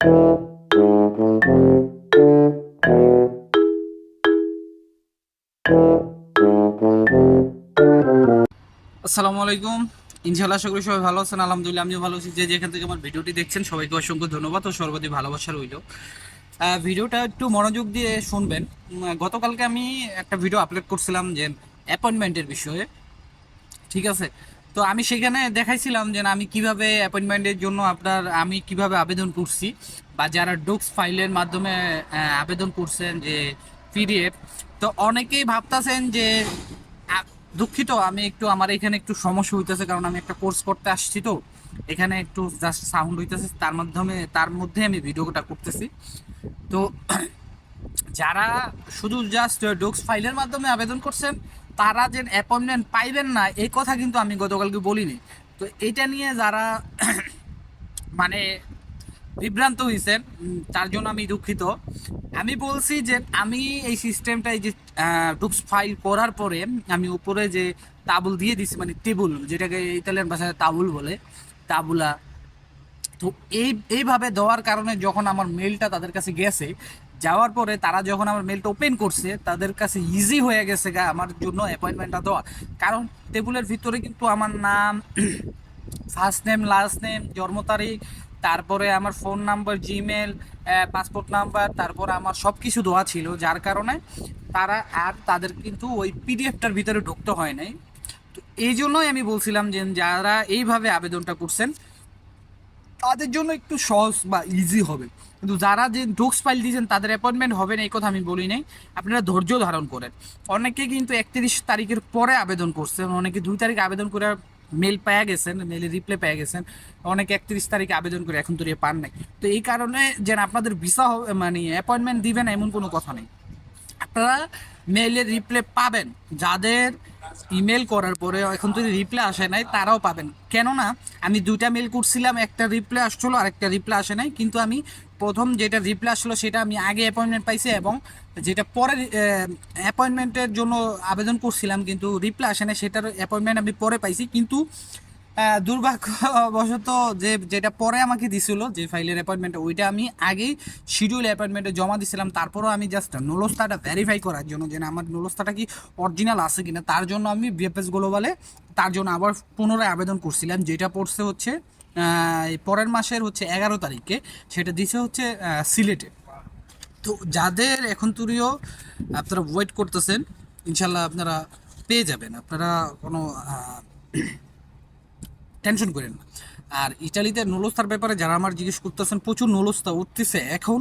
আসসালামু আলাইকুম। ইনশাআল্লাহ আশা করি সবাই ভালো আছেন। আলহামদুলিল্লাহ আমিও ভালো আছি। যে যেখান থেকে আমার ভিডিওটি দেখছেন সবাইকে অসংখ্য ধন্যবাদ ও সর্বাধিক ভালোবাসা রইল। ভিডিওটা একটু মনোযোগ দিয়ে শুনবেন। গতকালকে আমি একটা ভিডিও আপলোড করছিলাম যে অ্যাপয়েন্টমেন্টের বিষয়ে, ঠিক আছে? তো আমি সেখানে দেখাইছিলাম যে আমি কিভাবে অ্যাপয়েন্টমেন্টের জন্য আমি কিভাবে আবেদন করছি, বা যারা ডক্স ফাইলের মাধ্যমে আবেদন করছেন যে পিডিএফ। তো অনেকেই ভাবতাছেন যে আ- দুঃখিত, আমি একটু আমার এখানে একটু সমস্যা হইতেছে, কারণ আমি একটা কোর্স করতে আসছি, তো এখানে একটু জাস্ট সাউন্ড হইতেছে, তার মধ্যে আমি ভিডিওটা করতেছি। তো যারা শুধু জাস্ট ডক্স ফাইলের মাধ্যমে আবেদন করছেন তারা যে অ্যাপয়েন্টমেন্ট পাইবেন না এই কথা কিন্তু আমি গতকালকে বলিনি। তো এটা নিয়ে যারা মানে বিভ্রান্ত হয়েছেন, তার জন্য আমি দুঃখিত। আমি বলছি যে আমি এই সিস্টেমটা, এই যে ডক্স ফাইল করার পরে আমি উপরে যে তাবুল দিয়ে দিছি, মানে টেবুল, যেটাকে ইতালিয়ান ভাষায় তাবুল বলে, তাবুলা। তো এইভাবে দেওয়ার কারণে যখন আমার মেলটা তাদের কাছে গেছে, যাওয়ার পরে তারা যখন আমার মেলটা ওপেন করছে তাদের কাছে ইজি হয়ে গেছে আমার জন্য অ্যাপয়েন্টমেন্টটা দেওয়া। কারণ টেবিলের ভিতরে কিন্তু আমার নাম, ফার্স্ট নেম, লাস্ট নেম, জন্ম তারিখ, তারপরে আমার phone number, Gmail, passport number, তারপর আমার সব কিছু দেওয়া ছিল, যার কারণে তাদের কিন্তু ওই পিডিএফটার ভিতরে ঢুকতে হয় নাই। তো এই জন্যই আমি বলছিলাম যে যারা এইভাবে আবেদনটা করছেন তাদের জন্য একটু সহজ বা ইজি হবে, কিন্তু যারা যে ডোক্স ফাইল দিয়েছেন তাদের অ্যাপয়েন্টমেন্ট হবে না এই কথা আমি বলি নাই। আপনারা ধৈর্য ধারণ করেন। অনেকে কিন্তু 31 তারিখের পরে আবেদন করছেন, অনেকে 2 তারিখ আবেদন করে মেল পেয়ে গেছেন, মেলের রিপ্লাই পেয়ে গেছেন। অনেকে 31 তারিখে আবেদন করে এখন তো পান নাই। তো এই কারণে যেন আপনাদের ভিসা মানে অ্যাপয়েন্টমেন্ট দিবেন এমন কোনো কথা নেই। আপনারা মেইলের রিপ্লাই পাবেন। যাদের ইমেল করার পরে এখন যদি রিপ্লাই আসে নাই তারাও পাবেন। কেননা আমি 2টা মেল করছিলাম, একটা রিপ্লাই আসছিলো আর একটা রিপ্লাই আসে নাই, কিন্তু আমি প্রথম যেটা রিপ্লাই আসলো সেটা আমি আগে অ্যাপয়েন্টমেন্ট পাইছি, এবং যেটা পরে অ্যাপয়েন্টমেন্টের জন্য আবেদন করছিলাম কিন্তু রিপ্লাই আসে নাই সেটার অ্যাপয়েন্টমেন্ট আমি পরে পাইছি। কিন্তু দুর্ভাগ্যবশত যেটা পরে আমাকে দিছিল যে ফাইলের অ্যাপয়েন্টমেন্ট, ওইটা আমি আগেই শিডিউল অ্যাপয়েন্টমেন্টে জমা দিছিলাম। তারপরও আমি জাস্ট নুলস্তাটা ভেরিফাই করার জন্য যে আমার নুলস্তাটা কি অরিজিনাল আছে কিনা, তার জন্য আমি বিএফএস গ্লোবালে তার জন্য আবার পুনরায় আবেদন করছিলাম, যেটা পড়ছে হচ্ছে এই পরের মাসের হচ্ছে 11 তারিখে। সেটা দিছে হচ্ছে সিলেটে। তো যাদের এখন তুরিও আপনারা ওয়েট করতেছেন, ইনশাল্লাহ আপনারা পেয়ে যাবেন। আপনারা কোনো টেনশন করেন না। আর ইটালিতে নলস্তার ব্যাপারে যারা আমার জিজ্ঞেস করতেছেন, প্রচুর নলস্তা উঠতেছে এখন।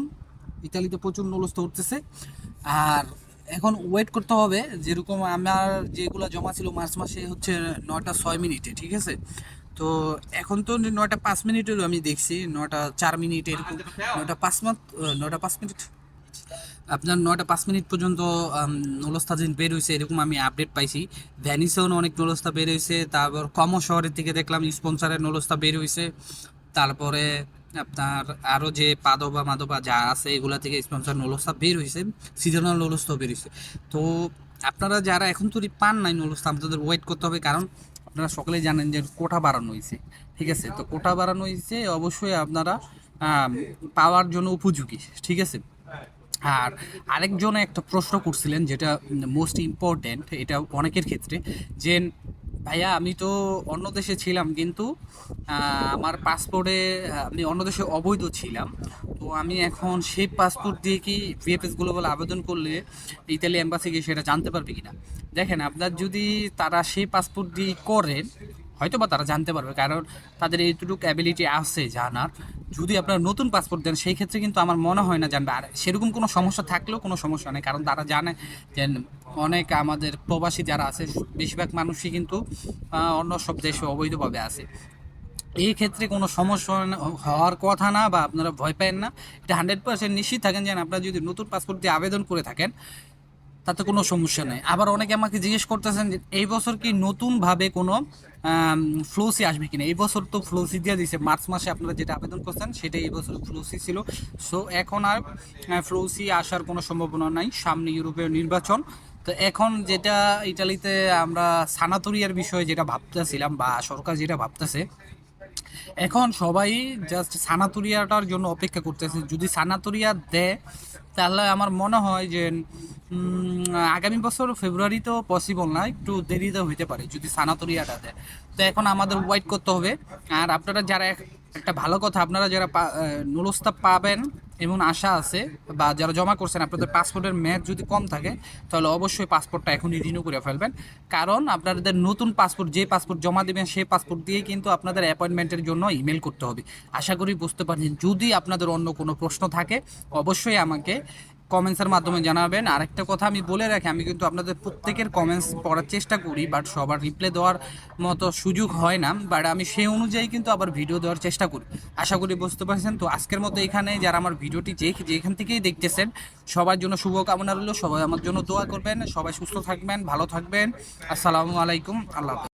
ইতালিতে প্রচুর নলস্তা উঠতেছে। আর এখন ওয়েট করতে হবে, যেরকম আমার যেগুলো জমা ছিল মার্চ মাসে হচ্ছে 9টা 6 মিনিটে, ঠিক আছে? তো এখন তো 9টা 5 মিনিটেরও আমি দেখছি, 9টা 4 মিনিট এরকম, 9টা 5 মিনিট আপনার 9টা 5 মিনিট পর্যন্ত নলস্তা দিন বের হয়েছে এরকম আমি আপডেট পাইছি। ভ্যানিসেও অনেক নলস্তা বের হয়েছে, তারপর কম শহরের থেকে দেখলাম স্পন্সারের নলস্তা বের হয়েছে। তারপরে আপনার আরও যে পাদবা মাদবা যা আছে এগুলা থেকে স্পন্সর নলস্তা বের হয়েছে, সিজনাল নলস্তাও বের হয়েছে। তো আপনারা যারা এখন তো পান নাই নলস্তা, আপনাদের ওয়েট করতে হবে, কারণ আপনারা সকলেই জানেন যে কোটা বাড়ানো হয়েছে, ঠিক আছে? তো কোটা বাড়ানো হয়েছে, অবশ্যই আপনারা পাওয়ার জন্য উপযোগী, ঠিক আছে? আর আরেকজন একটা প্রশ্ন করছিলেন যেটা মোস্ট ইম্পর্টেন্ট, এটা অনেকের ক্ষেত্রে, যে ভাইয়া আমি তো অন্য দেশে ছিলাম কিন্তু আমার পাসপোর্টে আমি অন্য দেশে অবৈধ ছিলাম, তো আমি এখন সেই পাসপোর্ট দিয়ে কি ভিএফএস গ্লোবাল আবেদন করলে ইতালি এম্বাসি গিয়ে সেটা জানতে পারবে কিনা? দেখেন, আপনার যদি তারা সেই পাসপোর্ট দিয়ে করেন হয়তো বা তারা জানতে পারবে, কারণ তাদের এইটুকু অ্যাবিলিটি আছে জানার। যদি আপনার নতুন পাসপোর্ট দেন সেই ক্ষেত্রে কিন্তু আমার মনে হয় না জানবে। আর সেরকম কোনো সমস্যা থাকলেও কোনো সমস্যা নেই, কারণ তারা জানে যে অনেক আমাদের প্রবাসী যারা আছে বেশিরভাগ মানুষই কিন্তু অন্য সব দেশে অবৈধভাবে আছে। এই ক্ষেত্রে কোনো সমস্যা হওয়ার কথা না, বা আপনারা ভয় পাবেন না। এটা 100% নিশ্চিত থাকেন যে আপনারা যদি নতুন পাসপোর্ট দিয়ে আবেদন করে থাকেন তাতে কোনো সমস্যা নেই। আবার অনেকে আমাকে জিজ্ঞেস করতেছেন যে এই বছর কি নতুনভাবে কোনো ফ্লোসি আসবে কিনা। এই বছর তো ফ্লোসি দিয়ে দিছে, মার্চ মাসে আপনারা যেটা আবেদন করছেন সেটাই এই বছর ফ্লোসি ছিল। সো এখন আর ফ্লোসি আসার কোনো সম্ভাবনা নাই, সামনে ইউরোপীয় নির্বাচন। তো এখন যেটা ইটালিতে আমরা সানাতোরিয়ার বিষয়ে যেটা ভাবতেছিলাম, বা সরকার যেটা ভাবতেছে, এখন সবাই জাস্ট সানাতুরিয়াটার জন্য অপেক্ষা করতেছে। যদি সানাতুরিয়া দেয় তাহলে আমার মনে হয় যে আগামী বছর ফেব্রুয়ারি তো পসিবল না, একটু দেরিতে হইতে পারে যদি সানাতুরিয়াটা দেয়। তো এখন আমাদের ওয়েট করতে হবে। আর আপনারা যারা একটা ভালো কথা, আপনারা যারা নুরস্তাব পাবেন এমন আশা আছে বা যারা জমা করছেন, আপনাদের পাসপোর্টের মেয়াদ যদি কম থাকে তাহলে অবশ্যই পাসপোর্টটা এখনই রিনিউ করে ফেলবেন। কারণ আপনাদের নতুন পাসপোর্ট, যে পাসপোর্ট জমা দেবেন সেই পাসপোর্ট দিয়ে কিন্তু আপনাদের অ্যাপয়েন্টমেন্টের জন্য ইমেল করতে হবে। আশা করি বুঝতে পারছেন। যদি আপনাদের অন্য কোনো প্রশ্ন থাকে অবশ্যই আমাকে কমেন্টসের মাধ্যমে জানাবেন। আরেকটা কথা আমি বলে রাখি, আমি কিন্তু আপনাদের প্রত্যেকের কমেন্টস পড়ার চেষ্টা করি, বাট সবার রিপ্লাই দেওয়ার মতো সুযোগ হয় না, বাট আমি সেই অনুযায়ী কিন্তু আবার ভিডিও দেওয়ার চেষ্টা করি। আশা করি বুঝতে পারছেন। তো আজকের মতো এখানে যারা আমার ভিডিওটি যেখান থেকেই দেখতেছেন সবার জন্য শুভকামনা রইল। সবাই আমার জন্য দোয়া করবেন, সবাই সুস্থ থাকবেন, ভালো থাকবেন। আসসালামু আলাইকুম, আল্লাহ হাফেজ।